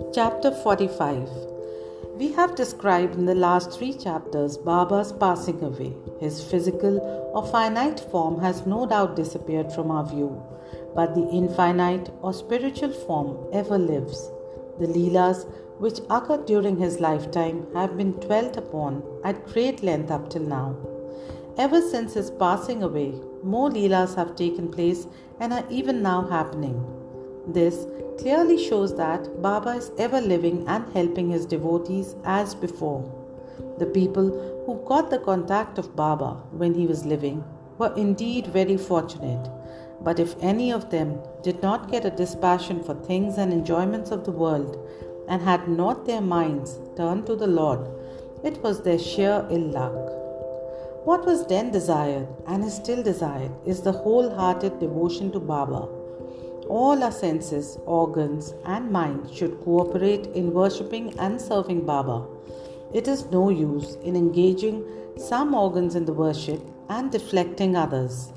Chapter 45. We have described in the last 3 chapters Baba's passing away. His physical or finite form has no doubt disappeared from our view, but the infinite or spiritual form ever lives. The Leelas which occurred during his lifetime have been dwelt upon at great length up till now. Ever since his passing away, more Leelas have taken place and are even now happening. This clearly shows that Baba is ever living and helping his devotees as before. The people who got the contact of Baba when he was living were indeed very fortunate. But if any of them did not get a dispassion for things and enjoyments of the world and had not their minds turned to the Lord, it was their sheer ill luck. What was then desired and is still desired is the wholehearted devotion to Baba. All our senses, organs and mind should cooperate in worshipping and serving Baba. It is no use in engaging some organs in the worship and deflecting others.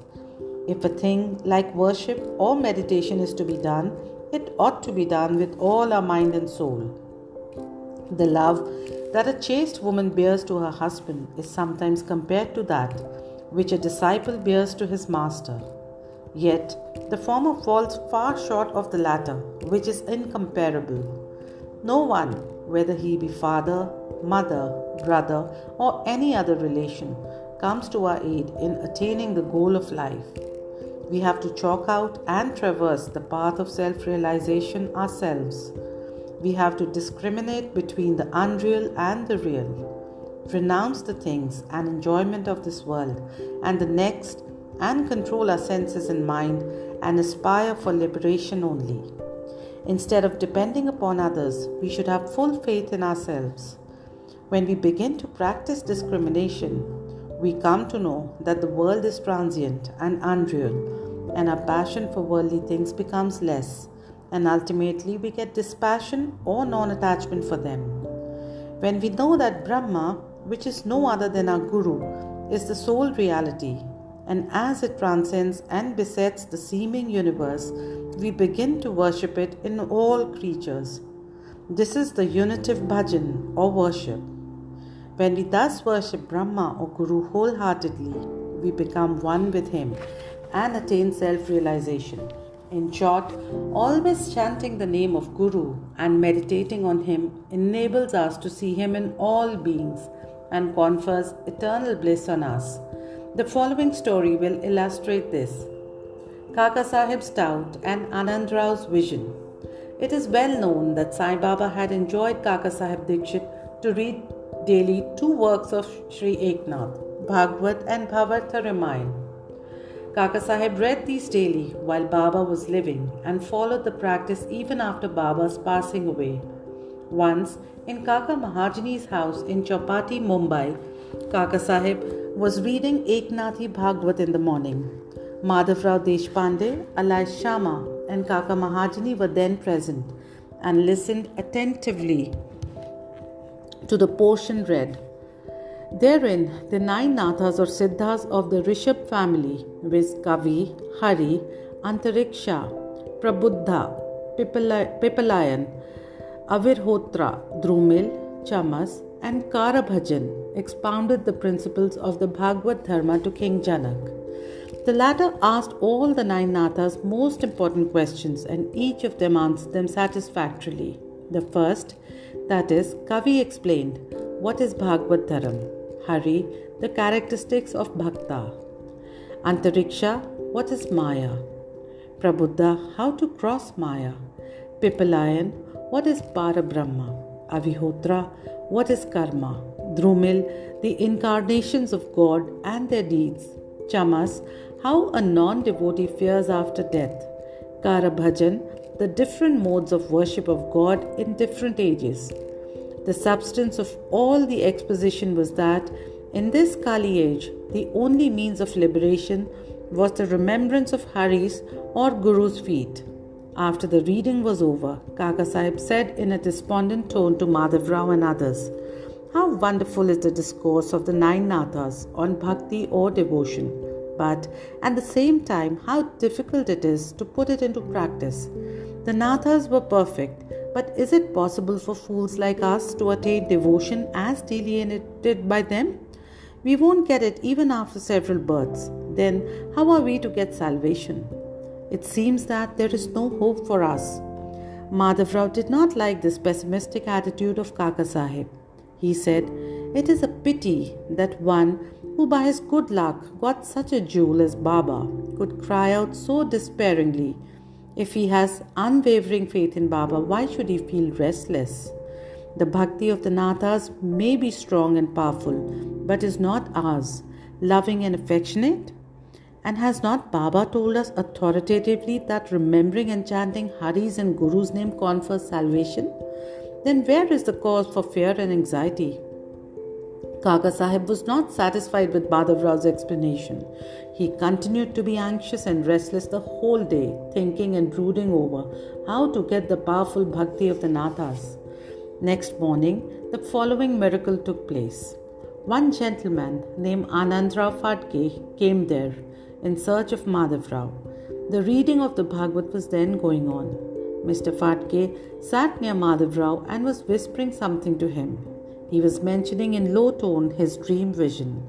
If a thing like worship or meditation is to be done, it ought to be done with all our mind and soul. The love that a chaste woman bears to her husband is sometimes compared to that which a disciple bears to his master. Yet, the former falls far short of the latter, which is incomparable. No one, whether he be father, mother, brother, or any other relation, comes to our aid in attaining the goal of life. We have to chalk out and traverse the path of self-realization ourselves. We have to discriminate between the unreal and the real, renounce the things and enjoyment of this world and the next, and control our senses and mind and aspire for liberation only. Instead of depending upon others, we should have full faith in ourselves. When we begin to practice discrimination, we come to know that the world is transient and unreal, and our passion for worldly things becomes less, and ultimately we get dispassion or non-attachment for them. When we know that Brahma, which is no other than our Guru, is the sole reality, and as it transcends and besets the seeming universe, we begin to worship it in all creatures. This is the unitive bhajan or worship. When we thus worship Brahma or Guru wholeheartedly, we become one with him and attain self-realization. In short, always chanting the name of Guru and meditating on him enables us to see him in all beings and confers eternal bliss on us. The following story will illustrate this. Kaka Sahib's doubt and Anand Rao's vision. It is well known that Sai Baba had enjoyed Kaka Sahib Dikshit to read daily 2 works of Sri Eknath, Bhagavad and Bhavartha Ramayana. Kaka Sahib read these daily while Baba was living and followed the practice even after Baba's passing away. Once, in Kaka Mahajani's house in Chowpatty, Mumbai, Kaka Sahib was reading Eknathi Bhagavad in the morning. Madhavrao Deshpande, alias Shama, and Kaka Mahajani were then present and listened attentively to the portion read. Therein, the 9 nathas or siddhas of the Rishabh family, viz. Kavi, Hari, Antariksha, Prabuddha, Pipalayan, Avirhotra, Drumil, Chamas, and Karabhajan expounded the principles of the Bhagavad Dharma to King Janak. The latter asked all the 9 nathas most important questions, and each of them answered them satisfactorily. The first, that is, Kavi explained, what is Bhagavad Dharma? Hari, the characteristics of Bhakta. Antariksha, what is Maya? Prabuddha, how to cross Maya. Pipalayan, what is Parabrahma? Avihotra, what is Karma? Drumil, the incarnations of God and their deeds. Chamas, how a non-devotee fears after death. Karabhajan, the different modes of worship of God in different ages. The substance of all the exposition was that in this Kali age, the only means of liberation was the remembrance of Hari's or Guru's feet. After the reading was over, Kaka Sahib said in a despondent tone to Madhavrao and others, "How wonderful is the discourse of the 9 nathas on bhakti or devotion, but at the same time how difficult it is to put it into practice. The nathas were perfect, But is it possible for fools like us to attain devotion as delineated by them? We won't get it even after several births. Then how are we to get salvation? It seems that there is no hope for us. Madhavrao did not like this pessimistic attitude of Kaka Sahib. He said, "It is a pity that one who by his good luck got such a jewel as Baba could cry out so despairingly. If he has unwavering faith in Baba, why should he feel restless? The bhakti of the Nathas may be strong and powerful, but is not ours, loving and affectionate? And has not Baba told us authoritatively that remembering and chanting Hari's and Guru's name confers salvation? Then where is the cause for fear and anxiety?" Kaka Sahib was not satisfied with Madhavrao's explanation. He continued to be anxious and restless the whole day, thinking and brooding over how to get the powerful bhakti of the Nathas. Next morning, the following miracle took place. One gentleman named Anandrao Phadke came there in search of Madhavrao. The reading of the Bhagavad was then going on. Mr. Phadke sat near Madhavrao and was whispering something to him. He was mentioning in low tone his dream vision.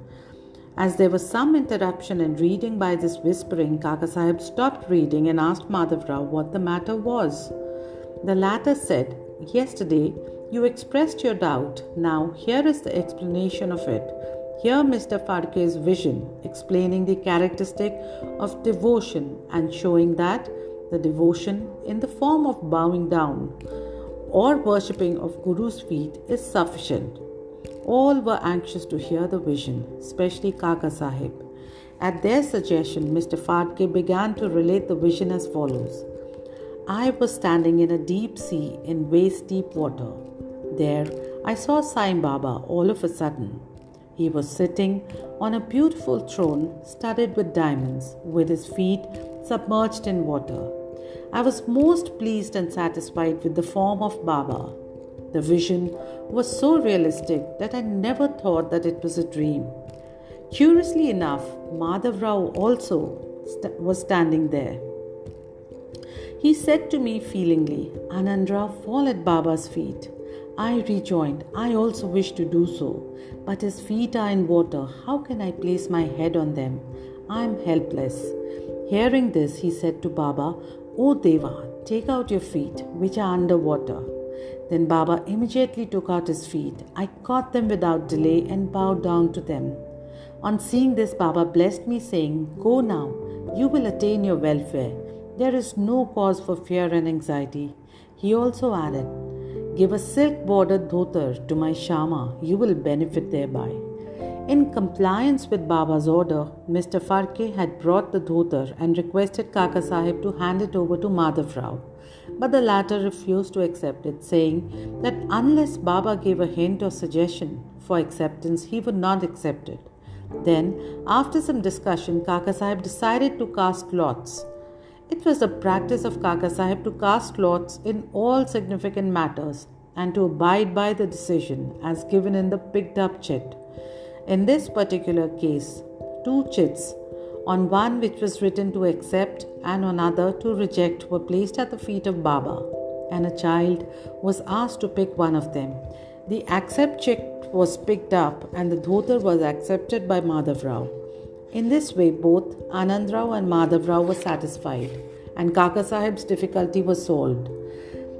As there was some interruption in reading by this whispering, Kaka Sahib stopped reading and asked Madhavrao what the matter was. The latter said, "Yesterday you expressed your doubt. Now here is the explanation of it." Here Mr. Phadke's vision, explaining the characteristic of devotion and showing that the devotion in the form of bowing down or worshipping of Guru's feet is sufficient. All were anxious to hear the vision, especially Kaka Sahib. At their suggestion, Mr. Phadke began to relate the vision as follows. "I was standing in a deep sea in waist-deep water. There I saw Sai Baba all of a sudden. He was sitting on a beautiful throne studded with diamonds, with his feet submerged in water. I was most pleased and satisfied with the form of Baba. The vision was so realistic that I never thought that it was a dream. Curiously enough, Madhavrao also was standing there. He said to me feelingly, 'Anandrao, fall at Baba's feet.' I rejoined, 'I also wish to do so, but his feet are in water. How can I place my head on them? I am helpless.' Hearing this, he said to Baba, 'O Deva, take out your feet, which are under water.' Then Baba immediately took out his feet. I caught them without delay and bowed down to them. On seeing this, Baba blessed me, saying, 'Go now, you will attain your welfare. There is no cause for fear and anxiety.' He also added, 'Give a silk-bordered dhotar to my Shama, you will benefit thereby.' In compliance with Baba's order, Mr. Phadke had brought the dhotar and requested Kaka Sahib to hand it over to Madhavrao. But the latter refused to accept it, saying that unless Baba gave a hint or suggestion for acceptance, he would not accept it. Then, after some discussion, Kaka Sahib decided to cast lots. It was the practice of Kaka Sahib to cast lots in all significant matters and to abide by the decision as given in the picked up chit. In this particular case, 2 chits, on one which was written to accept and on other to reject, were placed at the feet of Baba, and a child was asked to pick one of them. The accept chit was picked up and the dhotar was accepted by Madhavrao. In this way, both Anandrao and Madhavrao were satisfied, and Kaka Sahib's difficulty was solved.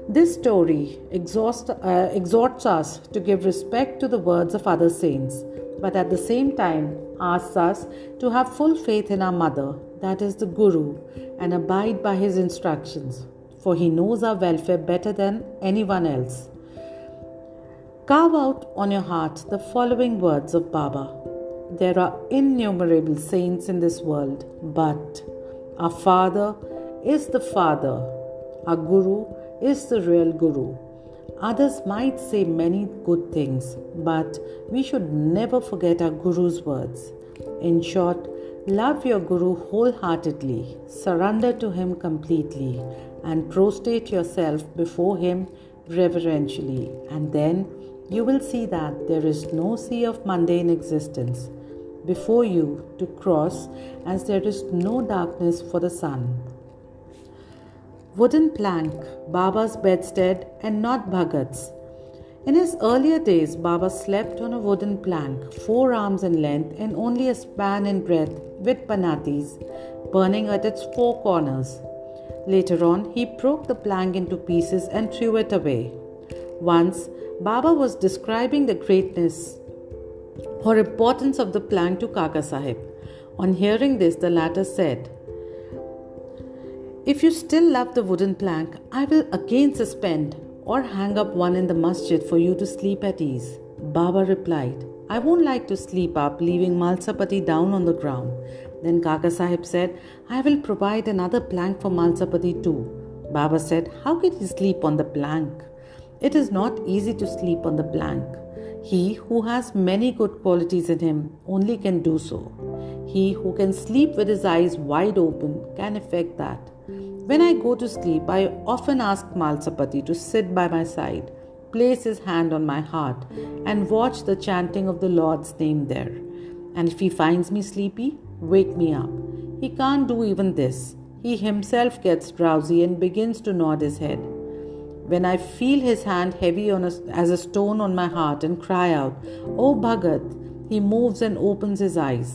This story exhorts us to give respect to the words of other saints, but at the same time asks us to have full faith in our mother, that is the Guru, and abide by his instructions, for he knows our welfare better than anyone else. Carve out on your heart the following words of Baba. There are innumerable saints in this world, but our Father is the Father. Our Guru is the real Guru. Others might say many good things, but we should never forget our Guru's words. In short, love your Guru wholeheartedly, surrender to him completely, and prostrate yourself before him reverentially, and then you will see that there is no sea of mundane existence before you to cross, as there is no darkness for the sun. wooden plank, Baba's bedstead, and not Bhagat's. In his earlier days, Baba slept on a wooden plank, 4 arms in length and only a span in breadth, with panatis burning at its 4 corners. Later on, he broke the plank into pieces and threw it away. Once, Baba was describing the greatness or importance of the plank to Kaka Sahib. On hearing this, the latter said, "If you still love the wooden plank, I will again suspend or hang up one in the masjid for you to sleep at ease." Baba replied, "I won't like to sleep up, leaving Malsapati down on the ground." Then Kaka Sahib said, "I will provide another plank for Malsapati too." Baba said, "How can he sleep on the plank? It is not easy to sleep on the plank. He who has many good qualities in him only can do so. He who can sleep with his eyes wide open can effect that. When I go to sleep, I often ask Malsapati to sit by my side, place his hand on my heart, and watch the chanting of the Lord's name there. And if he finds me sleepy, wake me up. He can't do even this. He himself gets drowsy and begins to nod his head. When I feel his hand heavy as a stone on my heart and cry out, 'Oh Bhagat,' he moves and opens his eyes.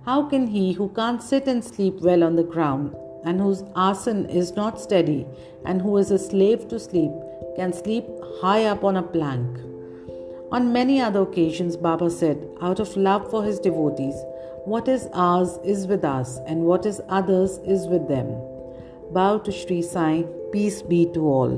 How can he who can't sit and sleep well on the ground, and whose asana is not steady, and who is a slave to sleep, can sleep high up on a plank?" On many other occasions, Baba said, out of love for his devotees, "What is ours is with us, and what is others is with them." Bow to Shri Sai, peace be to all.